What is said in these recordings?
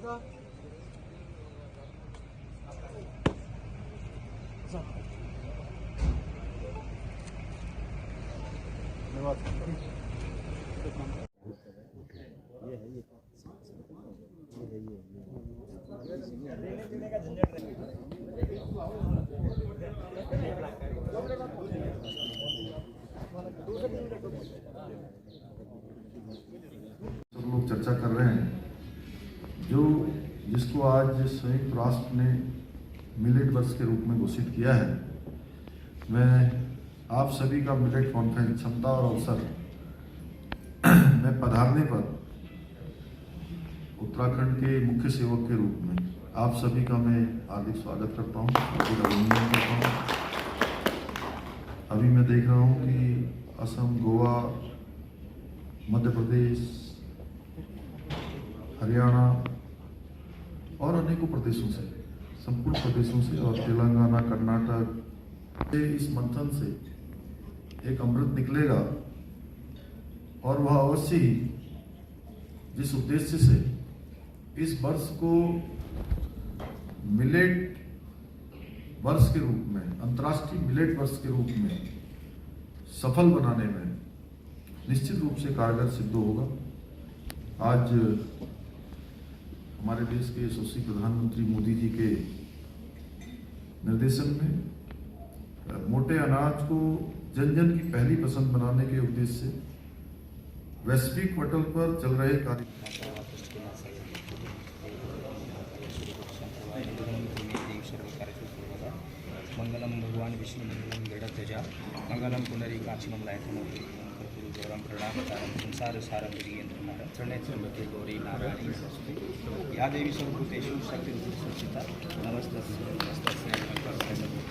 सब लोग चर्चा कर रहे हैं जिसको आज संयुक्त राष्ट्र ने मिलेट वर्ष के रूप में घोषित किया है। मैं आप सभी का मिलेट कॉन्फ्रेंस क्षमता और अवसर में पधारने पर उत्तराखंड के मुख्य सेवक के रूप में आप सभी का मैं हार्दिक स्वागत करता हूँ, हार्दिक अभिनंदन करता हूँ। अभी मैं देख रहा हूँ कि असम, गोवा, मध्य प्रदेश, हरियाणा और अनेकों प्रदेशों से, संपूर्ण प्रदेशों से और तेलंगाना, कर्नाटक से इस मंथन से एक अमृत निकलेगा और वह अवश्य ही जिस उद्देश्य से इस वर्ष को मिलेट वर्ष के रूप में, अंतर्राष्ट्रीय मिलेट वर्ष के रूप में सफल बनाने में निश्चित रूप से कारगर सिद्ध होगा। आज हमारे देश के यशस्वी प्रधानमंत्री मोदी जी के निर्देशन में मोटे अनाज को जन जन की पहली पसंद बनाने के उद्देश्य से वैश्विक पटल पर चल रहे कार्य मंगलम भगवान विष्णु मंगलम गरुड़ध्वजा मंगलम पुंडरीकाक्षमंगलायतनों गौरम प्रणामतारम संसार सारम वीर्येन्द्रनारं त्रिनेत्रवती गौरी नारायणी नमोस्तुते या देवी सर्वभूतेषु शक्तिरूपेण संस्थिता नमस्तस्यै नमस्तस्यै नमः।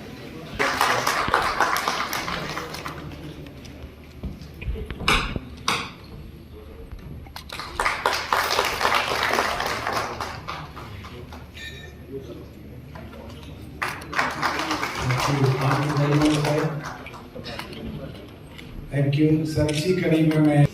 Thank you sir. इसी कड़ी में मैं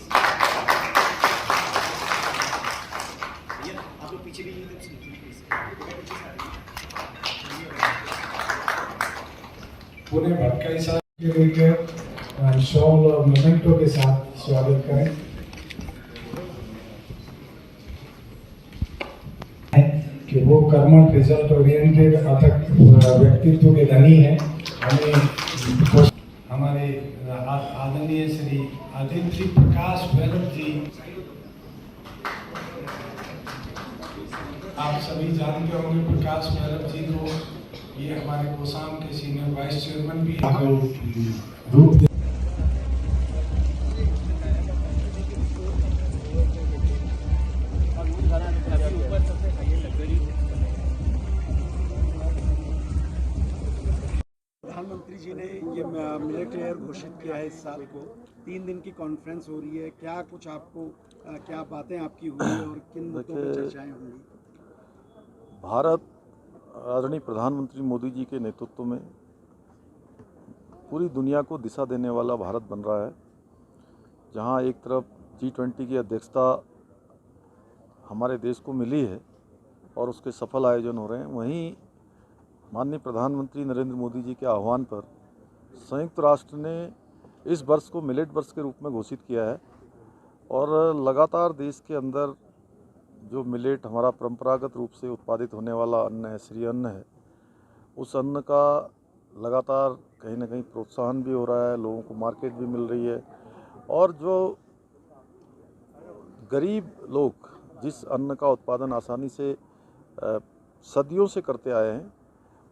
पूरे भटकाई साहब के लेकर शॉल और मोमेंटो के साथ स्वागत करें कि वो कर्मठ, रिजल्ट ओरिएंटेड अथक व्यक्तित्व के धनी हैं। हमारे आदरणीय श्री आदित्य प्रकाश भैरव जी, आप सभी जानते होंगे प्रकाश भैरव जी को। ये हमारे कोसाम के सीनियर वाइस चेयरमैन भी रूप प्रधानमंत्री जी ने ये मिलेट ईयर घोषित किया है। इस साल को 3 दिन की कॉन्फ्रेंस हो रही है। क्या कुछ आपको क्या बातें आपकी हुई और किन मुद्दों पर चर्चाएं होंगी? भारत आदरणीय प्रधानमंत्री मोदी जी के नेतृत्व में पूरी दुनिया को दिशा देने वाला भारत बन रहा है, जहां एक तरफ G20 की अध्यक्षता हमारे देश को मिली है और उसके सफल आयोजन हो रहे हैं, वहीं माननीय प्रधानमंत्री नरेंद्र मोदी जी के आह्वान पर संयुक्त राष्ट्र ने इस वर्ष को मिलेट वर्ष के रूप में घोषित किया है। और लगातार देश के अंदर जो मिलेट हमारा परंपरागत रूप से उत्पादित होने वाला अन्न है, श्री अन्न है, उस अन्न का लगातार कहीं ना कहीं प्रोत्साहन भी हो रहा है, लोगों को मार्केट भी मिल रही है। और जो गरीब लोग जिस अन्न का उत्पादन आसानी से सदियों से करते आए हैं,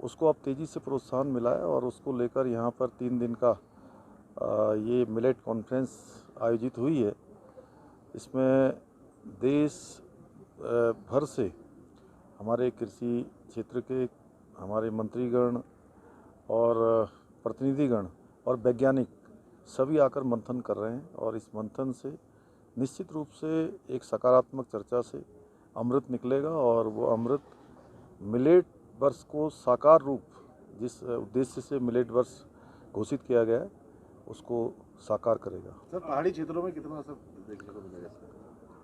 उसको अब तेज़ी से प्रोत्साहन मिला है और उसको लेकर यहाँ पर 3 दिन का ये मिलेट कॉन्फ्रेंस आयोजित हुई है। इसमें देश भर से हमारे कृषि क्षेत्र के हमारे मंत्रीगण और प्रतिनिधिगण और वैज्ञानिक सभी आकर मंथन कर रहे हैं और इस मंथन से निश्चित रूप से एक सकारात्मक चर्चा से अमृत निकलेगा और वो अमृत मिलेट वर्ष को साकार रूप, जिस उद्देश्य से मिलेट वर्ष घोषित किया गया है, उसको साकार करेगा। सर, पहाड़ी क्षेत्रों में कितना असर देखने को मिलेगा?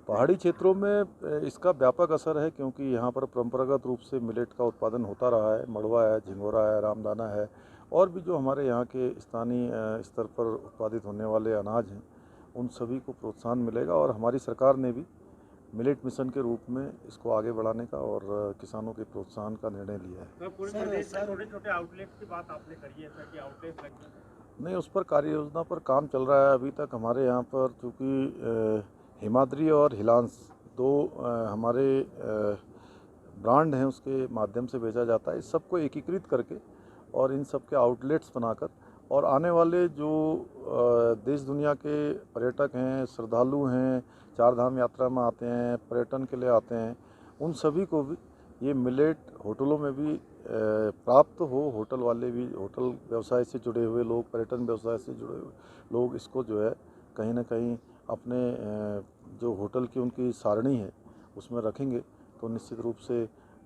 पहाड़ी क्षेत्रों में इसका व्यापक असर है, क्योंकि यहाँ पर परंपरागत रूप से मिलेट का उत्पादन होता रहा है। मड़वा है, झिंगोरा है, रामदाना है, और भी जो हमारे यहाँ के स्थानीय स्तर पर उत्पादित होने वाले अनाज हैं, उन सभी को प्रोत्साहन मिलेगा। और हमारी सरकार ने भी मिलेट मिशन के रूप में इसको आगे बढ़ाने का और किसानों के प्रोत्साहन का निर्णय लिया है। पूरे प्रदेश में छोटे छोटे आउटलेट की बात आपने करी है सर, कि आउटलेट नहीं, उस पर कार्य योजना पर काम चल रहा है। अभी तक हमारे यहाँ पर चूँकि हिमाद्री और हिलांस दो हमारे ब्रांड हैं, उसके माध्यम से बेचा जाता है। इस सबको एकीकृत करके और इन सब के आउटलेट्स बनाकर, और आने वाले जो देश दुनिया के पर्यटक हैं, श्रद्धालु हैं, चार धाम यात्रा में आते हैं, पर्यटन के लिए आते हैं, उन सभी को भी ये मिलेट होटलों में भी प्राप्त हो। होटल वाले भी, होटल व्यवसाय से जुड़े हुए लोग, पर्यटन व्यवसाय से जुड़े हुए लोग इसको जो है कहीं ना कहीं अपने जो होटल की उनकी सारणी है उसमें रखेंगे, तो निश्चित रूप से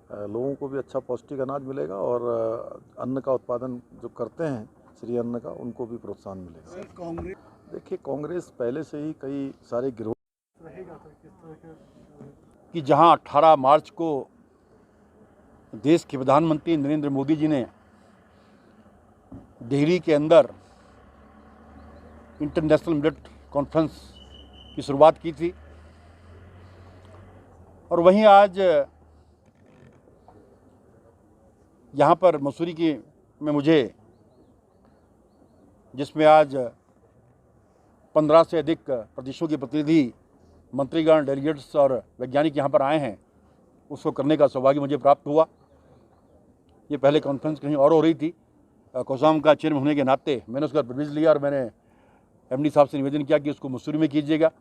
लोगों को भी अच्छा पौष्टिक अनाज मिलेगा, और अन्न का उत्पादन जो करते हैं, श्री अन्न का, उनको भी प्रोत्साहन मिलेगा। सर कांग्रेस देखिए, कांग्रेस पहले से ही कई सारे गिरोह कि जहां 18 मार्च को देश के प्रधानमंत्री नरेंद्र मोदी जी ने दिल्ली के अंदर इंटरनेशनल मिलेट कॉन्फ्रेंस की शुरुआत की थी, और वहीं आज यहाँ पर मसूरी में मुझे, जिसमें आज 15 से अधिक प्रदेशों के प्रतिनिधि, मंत्रीगण, डेलीगेट्स और वैज्ञानिक यहाँ पर आए हैं, उसको करने का सौभाग्य मुझे प्राप्त हुआ। ये पहले कॉन्फ्रेंस कहीं और हो रही थी। कोसाम का चेयरमैन होने के नाते मैंने उसका प्रिविलेज लिया, और मैंने एमडी साहब से निवेदन किया कि उसको मसूरी में कीजिएगा।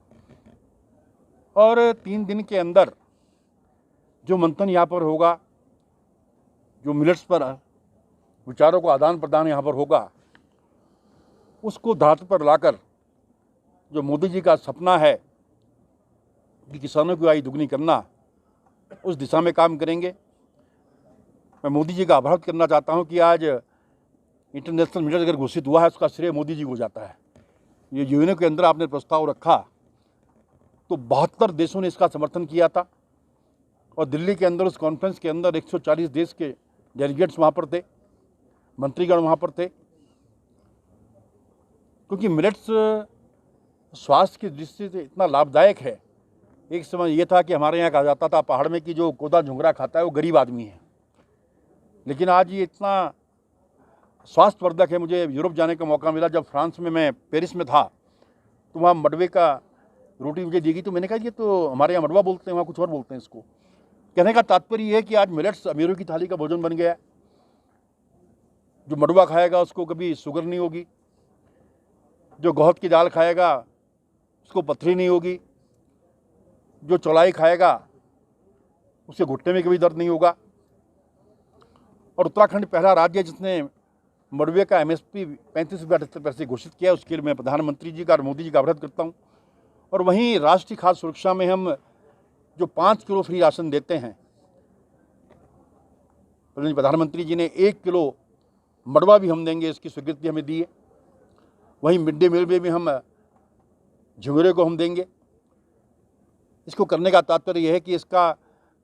और 3 दिन के अंदर जो मंथन यहाँ पर होगा, जो मिलेट्स पर विचारों को आदान प्रदान यहाँ पर होगा, उसको धातु पर लाकर जो मोदी जी का सपना है कि किसानों की आय दुगनी करना, उस दिशा में काम करेंगे। मैं मोदी जी का आभार करना चाहता हूं कि आज इंटरनेशनल मिलेट अगर घोषित हुआ है, उसका श्रेय मोदी जी को जाता है। ये यूएनओ के अंदर आपने प्रस्ताव रखा तो 72 देशों ने इसका समर्थन किया था, और दिल्ली के अंदर उस कॉन्फ्रेंस के अंदर 140 देश के डेलीगेट्स वहाँ पर थे, मंत्रीगण वहाँ पर थे, क्योंकि मिलेट्स स्वास्थ्य की दृष्टि से इतना लाभदायक है। एक समय ये था कि हमारे यहाँ कहा जाता था पहाड़ में कि जो कोदा झुंगरा खाता है वो गरीब आदमी है, लेकिन आज ये इतना स्वास्थ्यवर्धक है। मुझे यूरोप जाने का मौका मिला, जब फ्रांस में मैं पेरिस में था, तो वहाँ मडवे का रोटी मुझे दी गई, तो मैंने कहा ये तो हमारे यहाँ मडवा बोलते हैं, वहाँ कुछ और बोलते हैं इसको। कहने का तात्पर्य ये है कि आज मिलेट्स अमीरों की थाली का भोजन बन गया है। जो मडवा खाएगा उसको कभी शुगर नहीं होगी, जो गौहत की दाल खाएगा उसको पथरी नहीं होगी, जो चौलाई खाएगा उसके घुटने में कभी दर्द नहीं होगा। और उत्तराखंड पहला राज्य जिसने मडवे का एमएसपी 35 रुपये 78 पैसे घोषित किया, उसके लिए मैं प्रधानमंत्री जी का और मोदी जी का आभार करता हूँ। और वहीं राष्ट्रीय खाद्य सुरक्षा में हम जो 5 किलो फ्री राशन देते हैं, प्रधानमंत्री जी ने 1 किलो मडवा भी हम देंगे, इसकी स्वीकृति हमें दी है। वहीं मिड डे मील में भी हम झुंगरे को हम देंगे। इसको करने का तात्पर्य यह है कि इसका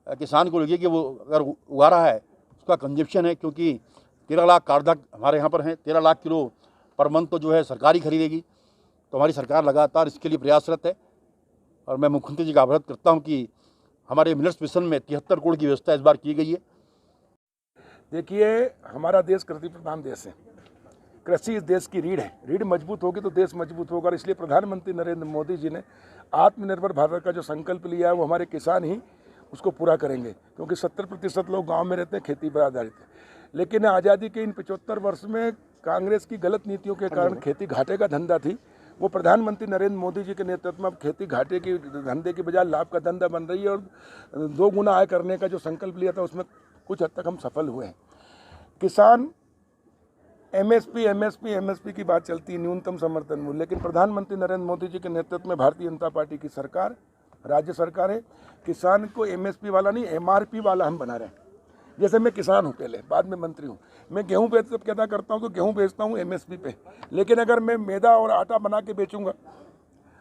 किसान को लगे कि वो अगर उगा रहा है उसका कंजप्शन है, क्योंकि 13 लाख कारदाक हमारे यहाँ पर हैं। 13 लाख किलो पर मंथ तो जो है सरकार ही खरीदेगी, तो हमारी सरकार लगातार इसके लिए प्रयासरत है। और मैं मुख्यमंत्री जी का आभार करता हूँ कि हमारे मिलेट्स मिशन में 73 करोड़ की व्यवस्था इस बार की गई है। देखिए, हमारा देश कृषि प्रधान देश है। कृषि इस देश की रीढ़ है। रीढ़ मजबूत होगी तो देश मजबूत होगा। और इसलिए प्रधानमंत्री नरेंद्र मोदी जी ने आत्मनिर्भर भारत का जो संकल्प लिया है, वो हमारे किसान ही उसको पूरा करेंगे, क्योंकि 70% लोग गांव में रहते हैं, खेती पर आधारित है। लेकिन आज़ादी के इन 75 वर्ष में कांग्रेस की गलत नीतियों के कारण खेती घाटे का धंधा थी। वो प्रधानमंत्री नरेंद्र मोदी जी के नेतृत्व में खेती घाटे की धंधे के बजाय लाभ का धंधा बन रही है। और 2 गुना आय करने का जो संकल्प लिया था, उसमें कुछ हद तक हम सफल हुए हैं। किसान एमएसपी की बात चलती है, न्यूनतम समर्थन मूल्य, लेकिन प्रधानमंत्री नरेंद्र मोदी जी के नेतृत्व में भारतीय जनता पार्टी की सरकार, राज्य सरकार है, किसान को एमएसपी वाला नहीं, एमआरपी वाला हम बना रहे हैं। जैसे मैं किसान हूँ, पहले, बाद में मंत्री हूँ। मैं गेहूँ पैदा करता हूँ तो गेहूँ बेचता हूँ एमएसपी पे, लेकिन अगर मैं मैदा और आटा बना के बेचूंगा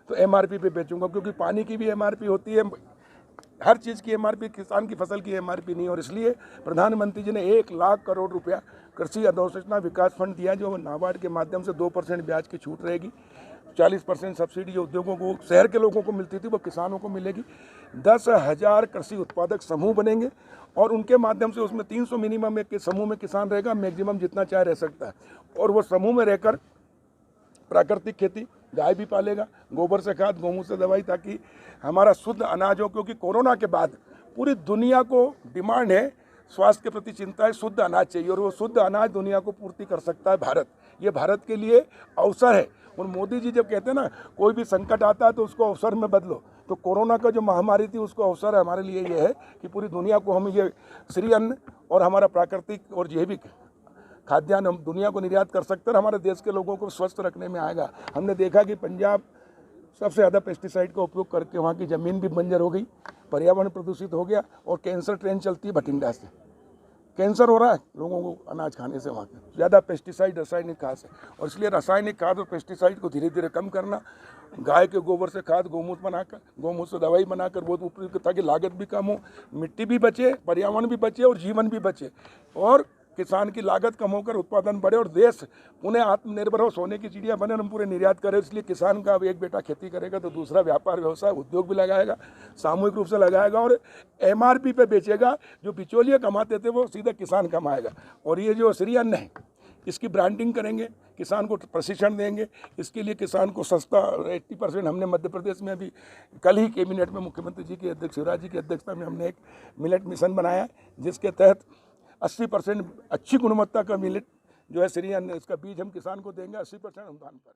तो MRP पे बेचूंगा, क्योंकि पानी की भी MRP होती है, हर चीज़ की MRP, किसान की फसल की MRP नहीं। और इसलिए प्रधानमंत्री जी ने 1 लाख करोड़ रुपया कृषि अधोसंरचना विकास फंड दिया, जो नाबार्ड के माध्यम से 2% ब्याज की छूट रहेगी। 40% सब्सिडी जो उद्योगों को, शहर के लोगों को मिलती थी, वो किसानों को मिलेगी। 10,000 कृषि उत्पादक समूह बनेंगे और उनके माध्यम से उसमें 300 मिनिमम एक के समूह में किसान रहेगा, मैक्सिमम जितना चाहे रह सकता है। और वो समूह में रहकर प्राकृतिक खेती, गाय भी पालेगा, गोबर से खाद, गोमूत्र से दवाई, ताकि हमारा शुद्ध अनाज हो। क्योंकि कोरोना के बाद पूरी दुनिया को डिमांड है, स्वास्थ्य के प्रति चिंता है, शुद्ध अनाज चाहिए, और वो शुद्ध अनाज दुनिया को पूर्ति कर सकता है भारत। ये भारत के लिए अवसर है। और मोदी जी जब कहते हैं ना, कोई भी संकट आता है तो उसको अवसर में बदलो, तो कोरोना का जो महामारी थी उसको अवसर हमारे लिए ये है कि पूरी दुनिया को हम ये श्री अन्न और हमारा प्राकृतिक और जैविक खाद्यान्न हम दुनिया को निर्यात कर सकते हैं, हमारे देश के लोगों को स्वस्थ रखने में आएगा। हमने देखा कि पंजाब सबसे ज़्यादा पेस्टिसाइड का उपयोग करके वहाँ की ज़मीन भी बंजर हो गई, पर्यावरण प्रदूषित हो गया, और कैंसर ट्रेन चलती है भटिंडा से, कैंसर हो रहा है लोगों को अनाज खाने से, वहाँ के ज़्यादा पेस्टिसाइड, रासायनिक खाद से। और इसलिए रासायनिक खाद और पेस्टिसाइड को धीरे धीरे कम करना, गाय के गोबर से खाद, गोमूत्र बनाकर, गोमूत्र से दवाई बनाकर बहुत उपयुक्त, ताकि लागत भी कम हो, मिट्टी भी बचे, पर्यावरण भी बचे और जीवन भी बचे, और किसान की लागत कम होकर उत्पादन बढ़े और देश पुनः आत्मनिर्भर हो, सोने की चिड़िया बने, हम पूरे निर्यात करें। इसलिए किसान का अब एक बेटा खेती करेगा तो दूसरा व्यापार व्यवसाय उद्योग भी लगाएगा, सामूहिक रूप से लगाएगा, और MRP पे बेचेगा। जो बिचौलिए कमाते थे वो सीधा किसान कमाएगा। और ये जो श्री अन्न है, इसकी ब्रांडिंग करेंगे, किसान को प्रशिक्षण देंगे। इसके लिए किसान को सस्ता 80% हमने मध्य प्रदेश में अभी कल ही कैबिनेट में मुख्यमंत्री जी की अध्यक्ष शिवराज जी की अध्यक्षता में हमने एक मिलेट मिशन बनाया, जिसके तहत 80% अच्छी गुणवत्ता का मिलेट जो है श्री अन्न, इसका बीज हम किसान को देंगे 80% अनुदान पर।